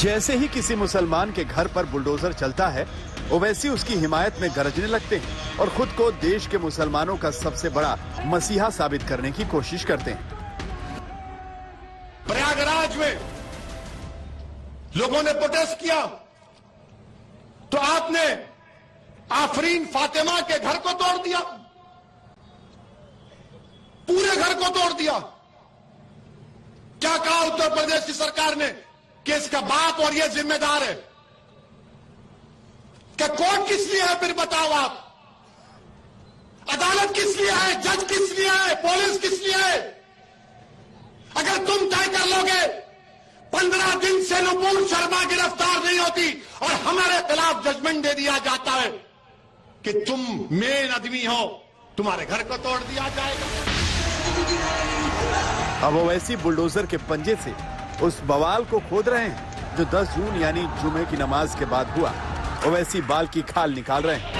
जैसे ही किसी मुसलमान के घर पर बुलडोजर चलता है, ओवैसी उसकी हिमायत में गरजने लगते हैं और खुद को देश के मुसलमानों का सबसे बड़ा मसीहा साबित करने की कोशिश करते हैं। प्रयागराज में लोगों ने प्रोटेस्ट किया तो आपने आफरीन फातिमा के घर को तोड़ दिया, पूरे घर को तोड़ दिया। क्या कहा उत्तर प्रदेश की सरकार ने कि इसका बाप और ये जिम्मेदार है? क्या कोर्ट किस लिए है? फिर बताओ आप, अदालत किस लिए है? जज किस लिए है? पुलिस किस लिए है? अगर तुम तय कर लोगे 15 दिन से नुपुर शर्मा गिरफ्तार नहीं होती और हमारे खिलाफ जजमेंट दे दिया जाता है कि तुम मेन आदमी हो, तुम्हारे घर को तोड़ दिया जाएगा। अब ओवैसी बुलडोजर के पंजे से उस बवाल को खोद रहे हैं जो 10 जून यानी जुमे की नमाज के बाद हुआ। ओवैसी बाल की खाल निकाल रहे हैं।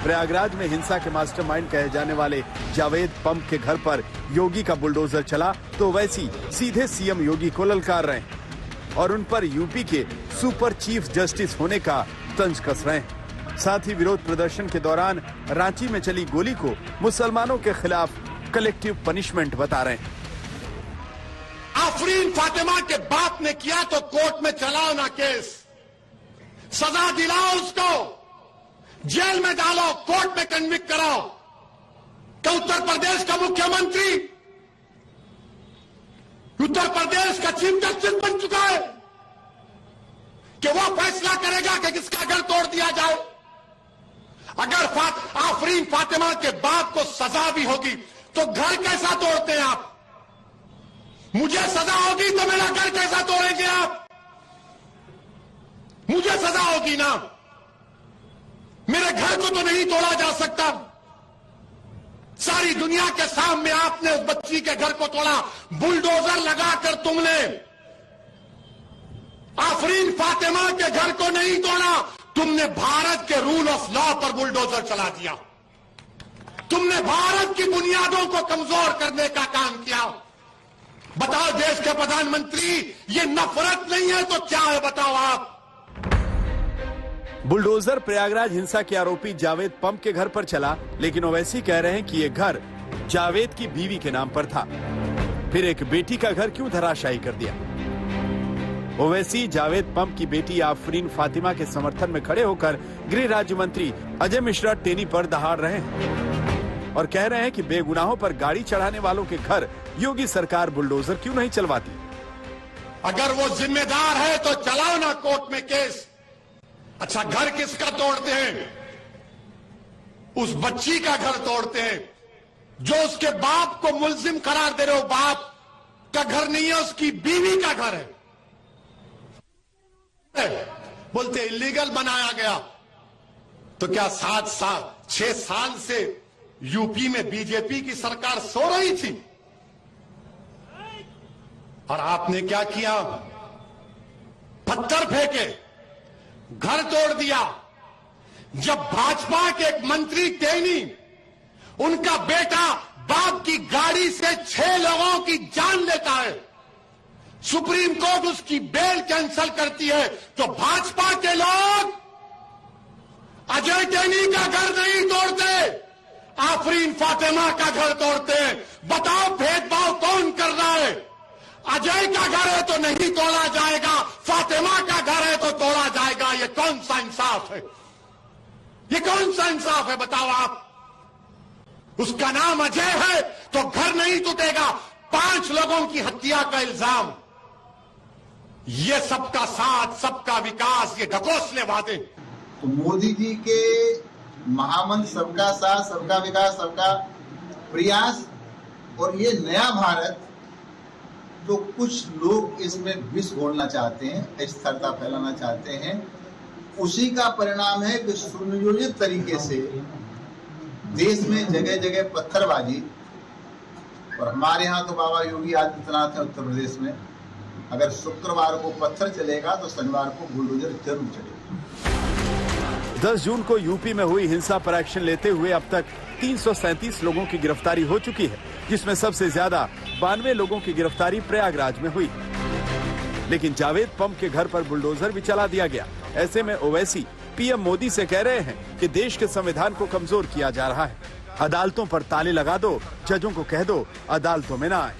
प्रयागराज में हिंसा के मास्टरमाइंड कहे जाने वाले जावेद पंप के घर पर योगी का बुलडोजर चला तो ओवैसी सीधे सीएम योगी को ललकार रहे हैं और उन पर यूपी के सुपर चीफ जस्टिस होने का तंज कस रहे हैं। साथ ही विरोध प्रदर्शन के दौरान रांची में चली गोली को मुसलमानों के खिलाफ कलेक्टिव पनिशमेंट बता रहे हैं। आफरीन फातिमा के बाप ने किया तो कोर्ट में चलाओ ना केस, सजा दिलाओ उसको, जेल में डालो, कोर्ट में कन्विक्ट कराओ। तो उत्तर प्रदेश का मुख्यमंत्री उत्तर प्रदेश का चीफ जस्टिस बन चुका है कि वो फैसला करेगा कि किसका घर तोड़ दिया जाए। अगर आफरीन फातिमा के बाप को सजा भी होगी तो घर कैसा तोड़ते हैं आप? मुझे सजा होगी तो मेरा घर कैसा तोड़ेंगे आप? मुझे सजा होगी ना, मेरे घर को तो नहीं तोड़ा जा सकता। सारी दुनिया के सामने आपने उस बच्ची के घर को तोड़ा, बुलडोजर लगाकर तुमने आफरीन फातिमा के घर को नहीं तोड़ा, तुमने भारत के रूल ऑफ लॉ पर बुलडोजर चला दिया। तुमने भारत की बुनियादों को कमजोर करने का काम किया। बताओ देश के प्रधानमंत्री, ये नफरत नहीं है तो क्या है? बताओ आप। बुलडोजर प्रयागराज हिंसा के आरोपी जावेद पंप के घर पर चला, लेकिन ओवैसी कह रहे हैं कि ये घर जावेद की बीवी के नाम पर था। फिर एक बेटी का घर क्यों धराशायी कर दिया? ओवैसी जावेद पंप की बेटी आफरीन फातिमा के समर्थन में खड़े होकर गृह राज्य मंत्री अजय मिश्रा टेनी पर दहाड़ रहे हैं और कह रहे हैं कि बेगुनाहों पर गाड़ी चढ़ाने वालों के घर योगी सरकार बुलडोजर क्यों नहीं चलवाती? अगर वो जिम्मेदार है तो चलाओ ना कोर्ट में केस। अच्छा, घर किसका तोड़ते हैं? उस बच्ची का घर तोड़ते हैं जो उसके बाप को मुल्जिम करार दे रहे हो। बाप का घर नहीं है, उसकी बीवी का घर है। बोलते इलीगल बनाया गया। तो क्या 6 साल से यूपी में बीजेपी की सरकार सो रही थी? और आपने क्या किया? पत्थर फेंके, घर तोड़ दिया। जब भाजपा के एक मंत्री टेनी, उनका बेटा बाप की गाड़ी से 6 लोगों की जान लेता है, सुप्रीम कोर्ट उसकी बेल कैंसिल करती है, तो भाजपा के लोग अजय टेनी का घर नहीं तोड़ते, आफरीन फातिमा का घर तोड़ते हैं। बताओ भेदभाव कौन कर रहा है? अजय का घर है तो नहीं तोड़ा जाएगा, फातिमा का घर है तो तोड़ा जाएगा। ये कौन सा इंसाफ है? ये कौन सा इंसाफ है? बताओ आप। उसका नाम अजय है तो घर नहीं टूटेगा। 5 लोगों की हत्या का इल्जाम। ये सबका साथ, सबका विकास, ये ढकोसले वादे। तो मोदी जी के महामंत्र सबका साथ, सबका विकास, सबका प्रयास और ये नया भारत, तो कुछ लोग इसमें विष घोलना चाहते हैं, अस्थिरता फैलाना चाहते हैं। उसी का परिणाम है कि सुनियोजित तरीके से देश में जगह जगह पत्थरबाजी। और हमारे यहाँ तो बाबा योगी आदित्यनाथ है उत्तर प्रदेश में, अगर शुक्रवार को पत्थर चलेगा तो शनिवार को बुलडोजर जरूर चलेगा। 10 जून को यूपी में हुई हिंसा पर एक्शन लेते हुए अब तक 337 लोगों की गिरफ्तारी हो चुकी है, जिसमें सबसे ज्यादा 92 लोगों की गिरफ्तारी प्रयागराज में हुई। लेकिन जावेद पंप के घर पर बुलडोजर भी चला दिया गया। ऐसे में ओवैसी पीएम मोदी से कह रहे हैं कि देश के संविधान को कमजोर किया जा रहा है। अदालतों पर ताले लगा दो, जजों को कह दो अदालतों में ना आए।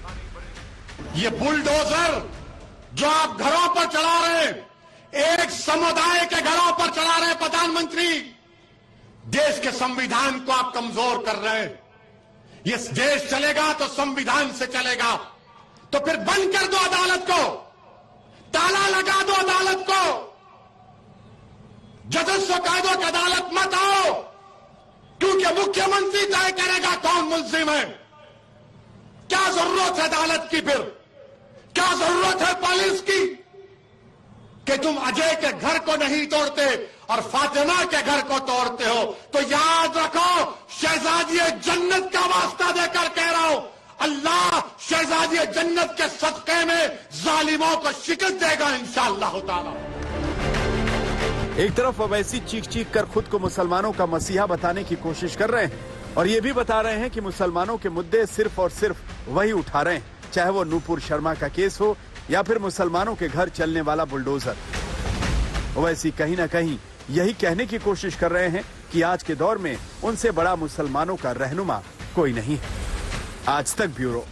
ये बुलडोजर जो आप घरों पर चला रहे हैं, एक समुदाय के घरों पर चला रहे हैं प्रधानमंत्री, देश के संविधान को आप कमजोर कर रहे हैं। ये देश चलेगा तो संविधान से चलेगा, तो फिर बंद कर दो अदालत को, ताला लगा दो अदालत को, जजेस को कह दो कि अदालत मत आओ, क्योंकि मुख्यमंत्री तय करेगा कौन मुलजिम है। क्या जरूरत है अदालत की? फिर क्या जरूरत है पुलिस की कि तुम अजय के घर को नहीं तोड़ते और फातिमा के घर को तोड़ते हो? तो याद रखो, शहजादी जन्नत का वास्ता देकर कह रहा हूं, अल्लाह शहजादी जन्नत के सदक़े में जालिमों को शिकस्त देगा इंशाअल्लाह ताला। एक तरफ ओवैसी चीख चीख कर खुद को मुसलमानों का मसीहा बताने की कोशिश कर रहे हैं और ये भी बता रहे हैं कि मुसलमानों के मुद्दे सिर्फ और सिर्फ वही उठा रहे हैं, चाहे वो नूपुर शर्मा का केस हो या फिर मुसलमानों के घर चलने वाला बुलडोजर। ओवैसी कहीं ना कहीं यही कहने की कोशिश कर रहे हैं कि आज के दौर में उनसे बड़ा मुसलमानों का रहनुमा कोई नहीं है। आज तक ब्यूरो।